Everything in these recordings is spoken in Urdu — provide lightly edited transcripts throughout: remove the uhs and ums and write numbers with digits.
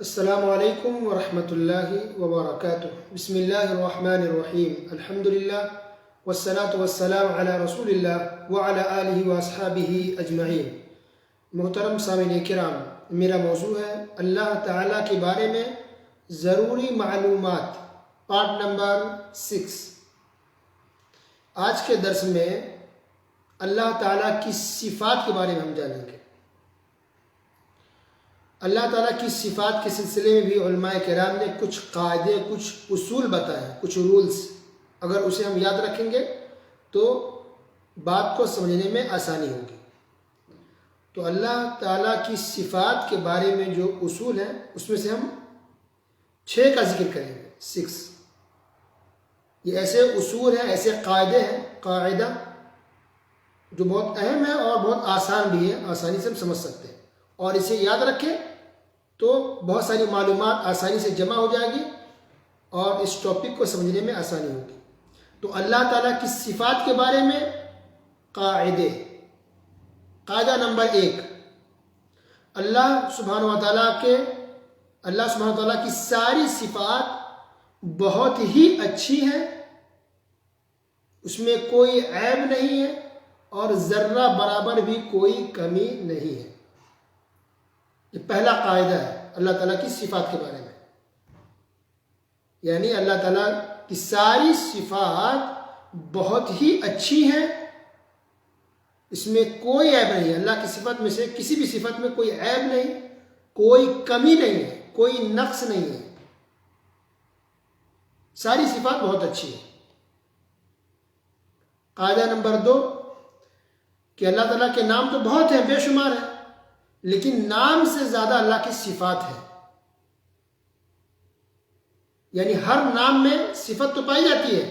السلام علیکم ورحمۃ اللہ وبرکاتہ۔ بسم اللہ الرحمن الرحیم، الحمد للہ والصلاة والسلام علی رسول اللہ وعلی آلہ واصحابہ اجمعین۔ محترم سامعین کرام، میرا موضوع ہے اللہ تعالیٰ کے بارے میں ضروری معلومات، پارٹ نمبر 6۔ آج کے درس میں اللہ تعالیٰ کی صفات کے بارے میں ہم جانیں گے۔ اللہ تعالیٰ کی صفات کے سلسلے میں بھی علماء کرام نے کچھ قاعدے، کچھ اصول بتائے، کچھ رولز۔ اگر اسے ہم یاد رکھیں گے تو بات کو سمجھنے میں آسانی ہوگی۔ تو اللہ تعالیٰ کی صفات کے بارے میں جو اصول ہیں اس میں سے ہم 6 کا ذکر کریں گے، 6۔ یہ ایسے اصول ہیں، ایسے قاعدے ہیں، قاعدہ جو بہت اہم ہے اور بہت آسان بھی ہے، آسانی سے ہم سمجھ سکتے ہیں، اور اسے یاد رکھیں تو بہت ساری معلومات آسانی سے جمع ہو جائے گی اور اس ٹاپک کو سمجھنے میں آسانی ہوگی۔ تو اللہ تعالیٰ کی صفات کے بارے میں قاعدے۔ قاعدہ نمبر 1، اللہ سبحانہ و تعالیٰ کی ساری صفات بہت ہی اچھی ہیں، اس میں کوئی عیب نہیں ہے اور ذرہ برابر بھی کوئی کمی نہیں ہے۔ یہ پہلا قاعدہ ہے اللہ تعالیٰ کی صفات کے بارے میں، یعنی اللہ تعالیٰ کی ساری صفات بہت ہی اچھی ہیں، اس میں کوئی عیب نہیں ہے۔ اللہ کی صفات میں سے کسی بھی صفت میں کوئی عیب نہیں، کوئی کمی نہیں ہے، کوئی نقص نہیں ہے، ساری صفات بہت اچھی ہیں۔ قاعدہ نمبر 2 کہ اللہ تعالیٰ کے نام تو بہت ہیں، بے شمار ہیں، لیکن نام سے زیادہ اللہ کی صفات ہے۔ یعنی ہر نام میں صفت تو پائی جاتی ہے،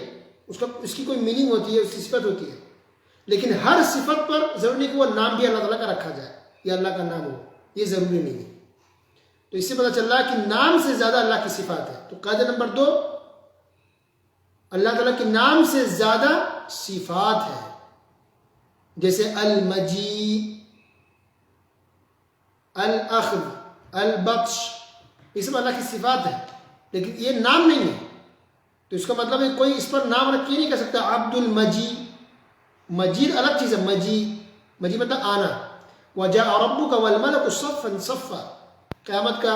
اس کی کوئی میننگ ہوتی ہے، اس کی صفت ہوتی ہے، لیکن ہر صفت پر ضروری نہیں کہ وہ نام بھی اللہ تعالیٰ کا رکھا جائے یا اللہ کا نام ہو، یہ ضروری نہیں ہے۔ تو اس سے پتہ چل رہا ہے کہ نام سے زیادہ اللہ کی صفات ہے۔ تو قاعدہ نمبر 2، اللہ تعالیٰ کے نام سے زیادہ صفات ہے، جیسے المجید، الاخذ، البطش، یہ سب اللہ کی صفات ہے، لیکن یہ نام نہیں ہے۔ تو اس کا مطلب ہے کوئی اس پر نام رکھ کے نہیں کہہ سکتا عبد المجید۔ مجید الگ چیز ہے، مجید مطلب آنا۔ وَجَاءَ رَبُّكَ وَالْمَلَكُ صَفًّا صَفًّا، قیامت کا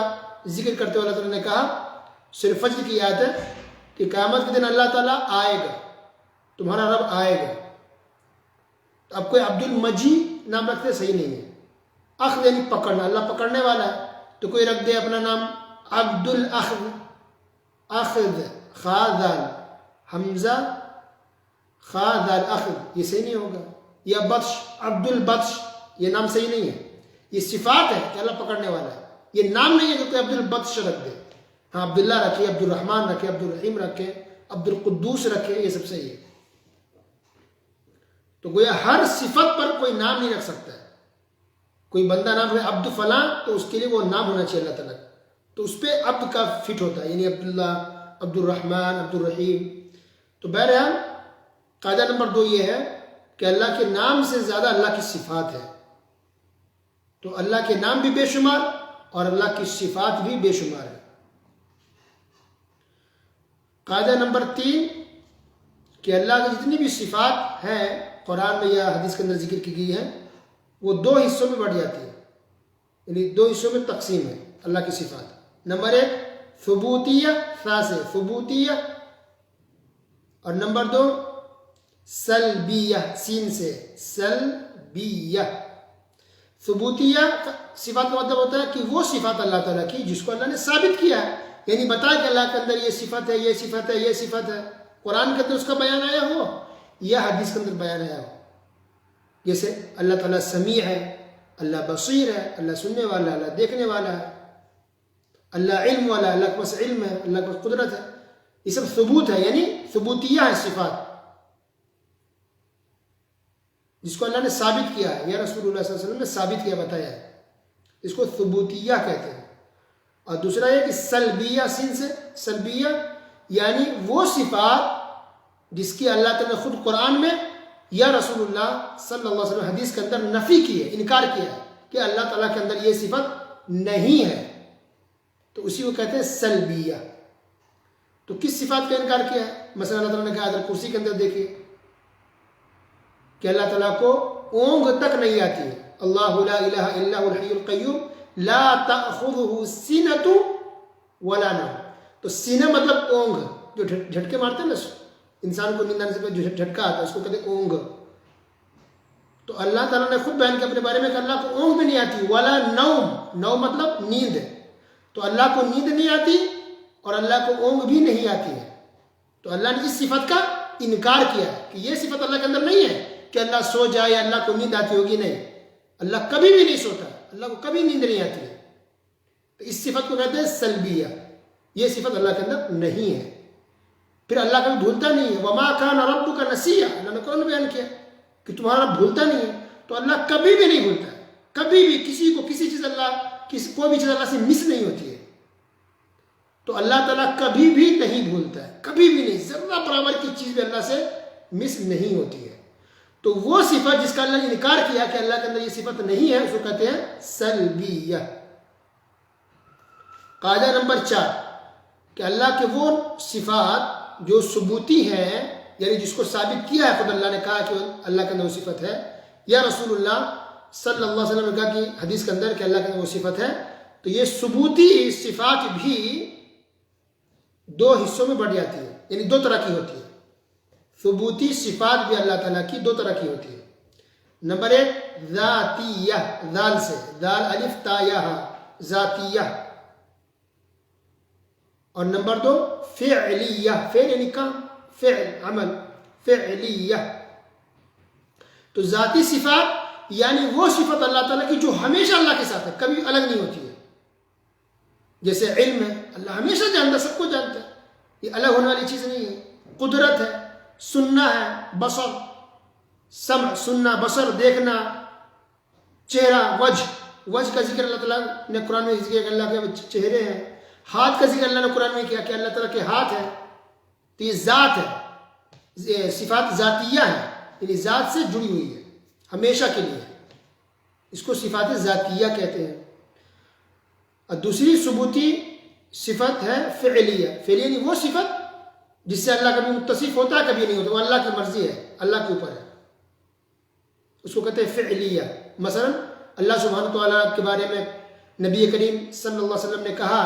ذکر کرتے ہوئے اللہ تعالیٰ نے کہا، صرف فجر کی آیت ہے کہ قیامت کے دن اللہ تعالیٰ آئے گا، تمہارا رب آئے گا۔ تو اب کوئی عبد المجید نام رکھتے صحیح نہیں ہے۔ اخذ یعنی پکڑنا، اللہ پکڑنے والا ہے، تو کوئی رکھ دے اپنا نام عبد الاخذ، اخذ، خا دال حمزہ، خا دال اخذ، یہ صحیح نہیں ہوگا۔ یا بطش، عبد البطش، یہ نام صحیح نہیں ہے۔ یہ صفات ہے کہ اللہ پکڑنے والا ہے، یہ نام نہیں ہے کہ کوئی عبد البطش رکھ دے۔ ہاں عبداللہ رکھے، عبد الرحمن رکھے، عبد الرحیم رکھے، عبد القدوس رکھے، یہ سب صحیح ہے۔ تو گویا ہر صفت پر کوئی نام نہیں رکھ سکتا ہے۔ کوئی بندہ نام ہے عبد فلاں، تو اس کے لیے وہ نام ہونا چاہیے اللہ تعالیٰ کا، تو اس پہ عبد کا فٹ ہوتا ہے، یعنی عبداللہ، عبد الرحمن، عبد الرحیم۔ تو بہرحال قاعدہ نمبر 2 یہ ہے کہ اللہ کے نام سے زیادہ اللہ کی صفات ہے۔ تو اللہ کے نام بھی بے شمار اور اللہ کی صفات بھی بے شمار ہے۔ قاعدہ نمبر 3 کہ اللہ کی جتنی بھی صفات ہیں قرآن میں یا حدیث کے اندر ذکر کی گئی ہے، وہ 2 حصوں میں بڑھ جاتی ہے، یعنی 2 حصوں میں تقسیم ہے اللہ کی صفات۔ نمبر 1 ثبوتیہ، ثا سے ثبوتیہ، اور نمبر 2 سلبیہ، سین سے سلبیہ۔ ثبوتیہ صفات کا مطلب ہوتا ہے کہ وہ صفات اللہ تعالیٰ کی جس کو اللہ نے ثابت کیا ہے، یعنی بتایا کہ اللہ کے اندر یہ صفت ہے، یہ صفت ہے، یہ صفت ہے، قرآن کے اندر اس کا بیان آیا ہو یا حدیث کے اندر بیان آیا ہو۔ جیسے اللہ تعالیٰ سمیع ہے، اللہ بصیر ہے، اللہ سننے والا، اللہ دیکھنے والا ہے، اللہ علم والا، اللہ کے پاس علم ہے، اللہ کے پاس قدرت ہے، یہ سب ثبوت ہے، یعنی ثبوتیہ ہے صفات جس کو اللہ نے ثابت کیا ہے یا رسول اللہ صلی اللہ علیہ وسلم نے ثابت کیا، بتایا ہے، اس کو ثبوتیہ کہتے ہیں۔ اور دوسرا یہ کہ سلبیہ، سین سے سلبیہ، یعنی وہ صفات جس کی اللہ تعالیٰ نے خود قرآن میں یا رسول اللہ صلی اللہ علیہ وسلم حدیث کے اندر نفی کی ہے، انکار کیا ہے کہ اللہ تعالیٰ کے اندر یہ صفت نہیں ہے۔ تو اسی کو کہتے ہیں سلبیہ. تو کس صفات کا انکار کیا ہے؟ مثلا اللہ تعالیٰ نے کہا آیت الکرسی کے اندر دیکھیے کہ اللہ تعالیٰ کو اونگ تک نہیں آتی ہے. اللہ لا الہ الا هو الحی القیوم لا تأخذہ سینۃ ولا نوم. تو سینہ مطلب اونگ، جو جھٹکے مارتے ہیں نا انسان کو نیند آنے سے پہلے جو جھٹکا آتا ہے اس کو کہتے ہیں اونگ. تو اللہ تعالیٰ نے خود بیان کیا اپنے بارے میں کہ اللہ کو اونگ بھی نہیں آتی. ولا نوم، نوم مطلب نیند. تو اللہ کو نیند نہیں آتی اور اللہ کو اونگ بھی نہیں آتی ہے. تو اللہ نے اس صفت کا انکار کیا کہ یہ صفت اللہ کے اندر نہیں ہے کہ اللہ سو جائے یا اللہ کو نیند آتی ہوگی. نہیں، اللہ کبھی بھی نہیں سوتا، اللہ کو کبھی نیند نہیں آتی ہے. تو اس صفت کو کہتے ہیں سلبیہ. یہ صفت اللہ کے اندر نہیں ہے. پھر اللہ کبھی بھولتا نہیں ہے. وما کان ربک نسیہ، اللہ نے قرآن بیان کیا کہ تمہارا رب بھولتا نہیں ہے. تو اللہ کبھی بھی نہیں بھولتا ہے. کبھی بھی کسی کو کسی چیز کوئی بھی چیز اللہ سے مس نہیں ہوتی ہے. تو اللہ تعالیٰ کبھی بھی نہیں بھولتا ہے، کبھی بھی نہیں. ذرہ برابر کی چیز بھی اللہ سے مس نہیں ہوتی ہے. تو وہ صفت جس کا اللہ نے انکار کیا کہ اللہ کے اندر یہ صفت نہیں ہے اس کو کہتے ہیں سلبیہ. قاعدہ نمبر 4 کہ اللہ کے وہ صفات جو ثبوتی ہیں، یعنی جس کو ثابت کیا ہے خود اللہ نے کہا کہ اللہ کے اندر وہ صفت ہے، یا رسول اللہ صلی اللہ علیہ وسلم نے کہا کہ حدیث کے اندر کہ اللہ کے اندر وہ صفت ہے. تو یہ ثبوتی صفات بھی 2 حصوں میں بڑھ جاتی ہے، یعنی 2 طرح کی ہوتی ہے. ثبوتی صفات بھی اللہ تعالیٰ کی 2 طرح کی ہوتی ہے. نمبر 1 ذاتیہ، ذال سے، ذال الف تا یا ہا، ذاتیہ. اور نمبر 2 فعلیہ، فعل یعنی کام، فعل عمل، فعلیہ. تو ذاتی صفات یعنی وہ صفت اللہ تعالیٰ کی جو ہمیشہ اللہ کے ساتھ ہے، کبھی الگ نہیں ہوتی ہے. جیسے علم ہے، اللہ ہمیشہ جانتا ہے، سب کو جانتا ہے، یہ الگ ہونے والی چیز نہیں ہے. قدرت ہے، سننا ہے، بصر، سمع سننا، بصر دیکھنا، چہرہ، وجہ کا ذکر اللہ تعالیٰ نے قرآن میں ذکر کیا کہ اللہ کے چہرے ہیں. ہاتھ کا ذکر اللہ نے قرآن میں کیا کہ اللہ تعالیٰ کے ہاتھ ہے. تو یہ ذات ہے، صفات ذاتیہ ہے، یعنی ذات سے جڑی ہوئی ہے، ہمیشہ کے لیے. اس کو صفات ذاتیہ کہتے ہیں. اور دوسری ثبوتی صفت ہے فعلیہ. فعلیہ یعنی وہ صفت جس سے اللہ کبھی متصف ہوتا ہے کبھی نہیں ہوتا، وہ اللہ کی مرضی ہے، اللہ کے اوپر ہے، اس کو کہتے ہیں فعلیہ. مثلا اللہ سبحانہ تعالیٰ کے بارے میں نبی کریم صلی اللہ علیہ وسلم نے کہا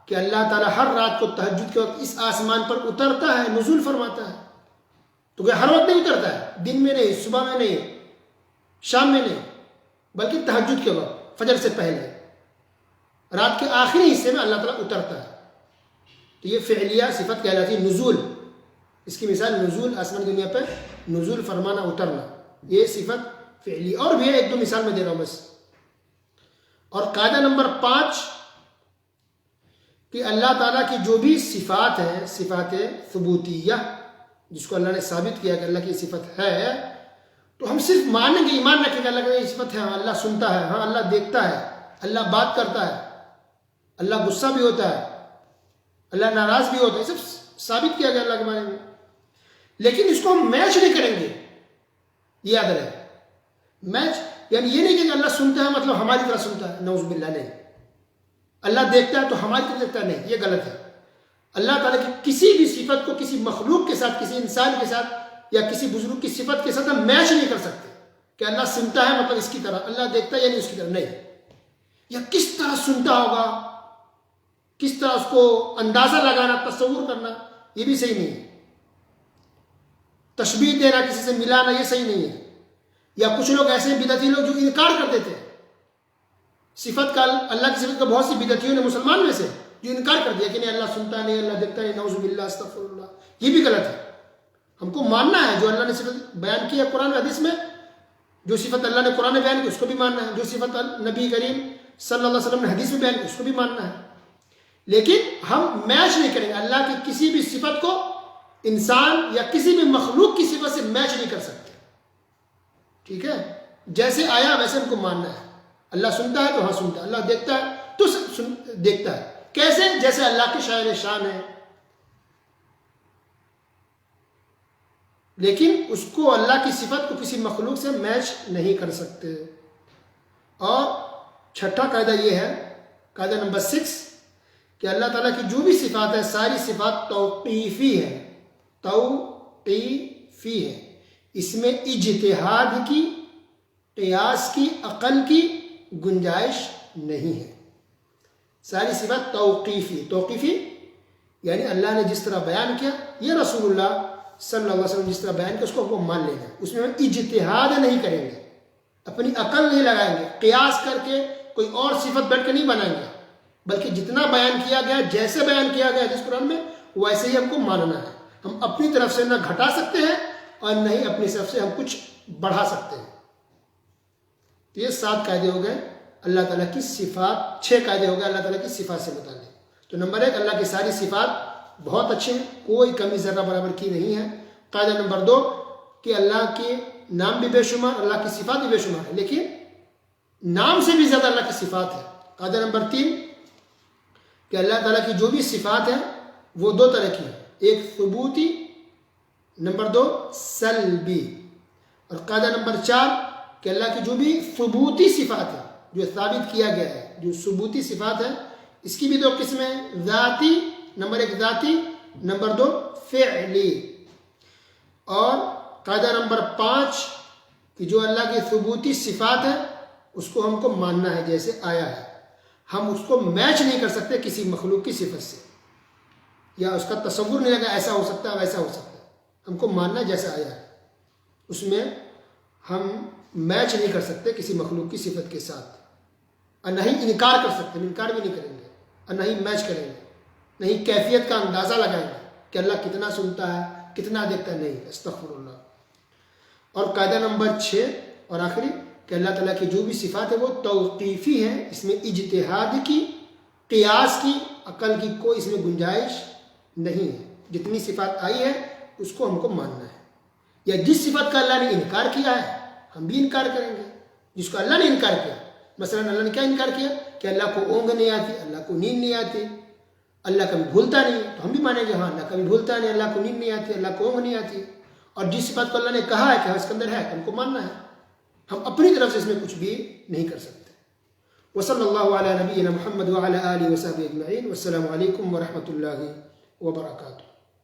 کہ اللہ تعالیٰ ہر رات کو تہجد کے وقت اس آسمان پر اترتا ہے، نزول فرماتا ہے. تو کہ ہر وقت نہیں اترتا ہے، دن میں نہیں، صبح میں نہیں، شام میں نہیں، بلکہ تہجد کے وقت، فجر سے پہلے، رات کے آخری حصے میں اللہ تعالیٰ اترتا ہے. تو یہ فعلیہ صفت کہلاتی ہے، نزول. اس کی مثال نزول، آسمان دنیا پہ نزول فرمانا، اترنا، یہ صفت فعلی. اور بھی ہے، 1-2 مثال میں دے رہا ہوں بس. اور قاعدہ نمبر 5 کہ اللہ تعالیٰ کی جو بھی صفات ہیں، صفات ثبوتیہ، جس کو اللہ نے ثابت کیا کہ اللہ کی صفت ہے، تو ہم صرف مانیں گے، ایمان رکھیں گے اللہ کی یہ صفت ہے. ہاں اللہ سنتا ہے، ہاں اللہ دیکھتا ہے، اللہ بات کرتا ہے، اللہ غصہ بھی ہوتا ہے، اللہ ناراض بھی ہوتا ہے، سب ثابت کیا گیا اللہ کے بارے میں. لیکن اس کو ہم میچ نہیں کریں گے، یہ یاد رہے. میچ یعنی یہ نہیں کہ اللہ سنتا ہے مطلب ہماری طرح سنتا ہے، نعوذ باللہ، نہیں. اللہ دیکھتا ہے تو ہماری طرح دیکھتا ہے، نہیں، یہ غلط ہے. اللہ تعالیٰ کی کسی بھی صفت کو کسی مخلوق کے ساتھ، کسی انسان کے ساتھ یا کسی بزرگ کی صفت کے ساتھ ہم میچ نہیں کر سکتے کہ اللہ سنتا ہے مطلب اس کی طرح، اللہ دیکھتا ہے یعنی اس کی طرح، نہیں. یا کس طرح سنتا ہوگا، کس طرح اس کو اندازہ لگانا، تصور کرنا، یہ بھی صحیح نہیں ہے. تشبیہ دینا، کسی سے ملانا، یہ صحیح نہیں ہے. یا کچھ لوگ ایسے بدعتی لوگ جو انکار کر دیتے ہیں صفت کا، اللہ کی صفت کا. بہت سی بدعتیوں نے مسلمان میں سے جو انکار کر دیا کہ نہیں اللہ سنتا نہیں، اللہ دیکھتا نہیں، نعوذ باللہ، استغفر اللہ. یہ بھی غلط ہے. ہم کو ماننا ہے جو اللہ نے صفت بیان کی ہے قرآن و حدیث میں، جو صفت اللہ نے قرآن میں بیان کی اس کو بھی ماننا ہے، جو صفت نبی کریم صلی اللہ علیہ وسلم نے حدیث میں بیان کی اس کو بھی ماننا ہے. لیکن ہم میچ نہیں کریں گے. اللہ کی کسی بھی صفت کو انسان یا کسی بھی مخلوق کی صفت سے میچ نہیں کر سکتے. ٹھیک ہے، جیسے آیا ویسے ہم کو ماننا ہے. اللہ سنتا ہے تو ہاں سنتا ہے، اللہ دیکھتا ہے تو دیکھتا ہے. کیسے؟ جیسے اللہ کی شان ہے. لیکن اس کو، اللہ کی صفت کو کسی مخلوق سے میچ نہیں کر سکتے. اور چھٹا قاعدہ یہ ہے، قاعدہ نمبر 6، کہ اللہ تعالیٰ کی جو بھی صفات ہے ساری صفات توقیفی ہے، توقیفی ہے، اس میں اجتہاد کی، قیاس کی، عقل کی گنجائش نہیں ہے. ساری صفات توقیفی یعنی اللہ نے جس طرح بیان کیا، یہ رسول اللہ صلی اللہ علیہ وسلم جس طرح بیان کیا اس کو ہم کو مان لینا ہے. اس میں ہم اجتہاد نہیں کریں گے، اپنی عقل نہیں لگائیں گے، قیاس کر کے کوئی اور صفت بیٹھ کے نہیں بنائیں گے، بلکہ جتنا بیان کیا گیا، جیسے بیان کیا گیا جس قرآن میں، ویسے ہی ہم کو ماننا ہے. ہم اپنی طرف سے نہ گھٹا سکتے ہیں اور نہ ہی اپنی طرف سے ہم کچھ بڑھا سکتے ہیں. تو یہ 7 قاعدے ہو گئے اللہ تعالیٰ کی صفات، 6 قاعدے ہو گئے اللہ تعالیٰ کی صفات سے متعلق. تو نمبر 1، اللہ کی ساری صفات بہت اچھے ہیں، کوئی کمی ذرہ برابر کی نہیں ہے. قاعدہ نمبر 2 کہ اللہ کے نام بھی بے شمار، اللہ کی صفات بھی بے شمار ہے، لیکن نام سے بھی زیادہ اللہ کی صفات ہے. قاعدہ نمبر 3 کہ اللہ تعالیٰ کی جو بھی صفات ہیں وہ 2 طرح کی ہیں، ایک ثبوتی، نمبر 2 سلبی. اور قاعدہ نمبر 4 کہ اللہ کی جو بھی ثبوتی صفات ہے، جو ثابت کیا گیا ہے، جو ثبوتی صفات ہے، اس کی بھی 2 قسمیں، ذاتی، نمبر 1 ذاتی، نمبر 2 فعلی. اور قاعدہ نمبر 5 کہ جو اللہ کی ثبوتی صفات ہے اس کو ہم کو ماننا ہے جیسے آیا ہے، ہم اس کو میچ نہیں کر سکتے کسی مخلوق کی صفت سے، یا اس کا تصور نہیں لگا ایسا ہو سکتا ہے ویسا ہو سکتا ہے. ہم کو ماننا جیسا آیا ہے، اس میں ہم میچ نہیں کر سکتے کسی مخلوق کی صفت کے ساتھ، اور نہ ہی انکار کر سکتے، انکار بھی نہیں کریں گے، اور نہ ہی میچ کریں گے، نہ ہی کیفیت کا اندازہ لگائیں گے کہ اللہ کتنا سنتا ہے، کتنا دیکھتا ہے، نہیں، استغفر اللہ. اور قاعدہ نمبر 6 اور آخری کہ اللہ تعالیٰ کی جو بھی صفات ہے وہ توقیفی ہے، اس میں اجتہاد کی، قیاس کی، عقل کی کوئی اس میں گنجائش نہیں ہے. جتنی صفات آئی ہے اس کو ہم کو ماننا ہے. یا جس صفت کا اللہ نے انکار کیا ہے ہم بھی انکار کریں گے، جس کو اللہ نے انکار کیا. مثلا اللہ نے کیا انکار کیا کہ اللہ کو اونگ نہیں آتی، اللہ کو نیند نہیں آتی، اللہ کبھی بھولتا نہیں، تو ہم بھی مانیں گے ہاں اللہ کبھی بھولتا نہیں، اللہ کو نیند نہیں آتی، اللہ کو اونگ نہیں آتی. اور جس صفات کو اللہ نے کہا ہے کہ اس کے اندر ہے ہم کو ماننا ہے، ہم اپنی طرف سے اس میں کچھ بھی نہیں کر سکتے. وصلی اللہ علی نبینا محمد وعلی آلہ وصحبہ اجمعین. والسلام علیکم ورحمۃ اللہ وبرکاتہ.